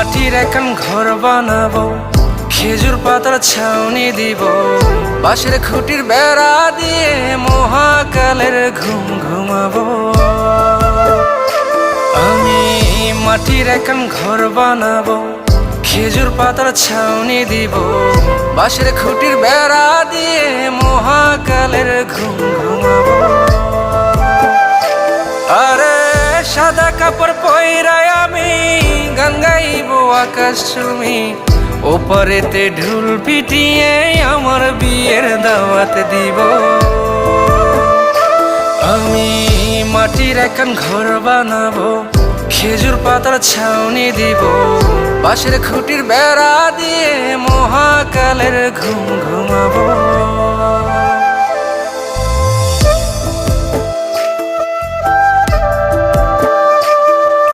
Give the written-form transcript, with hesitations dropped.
মাটির এখন ঘর বানাবো, খেজুর পাতার ছাউনি দিব, বাঁশের খুঁটির বেড়া দিয়ে মহাকালের ঘুম ঘুমাবো। আমি মাটির এখন ঘর বানাবো, খেজুর পাতার ছাউনি দিব, বাঁশের খুঁটির বেড়া দিয়ে মহাকালের ঘুম ঘুমাবো। আরে সাদা কাপড় পয়রায় আমি গান গাইবো আকাশ চুমি, ওপারেতে ঢোল পিটিয়ে আমার বিয়ের দাওয়াত দিব। আমি মাটির এখন ঘর বানাবো, খেজুর পাতার ছাউনি দিব, বাঁশের খুঁটির বেড়া দিয়ে মহাকালের ঘুম ঘুমাবো।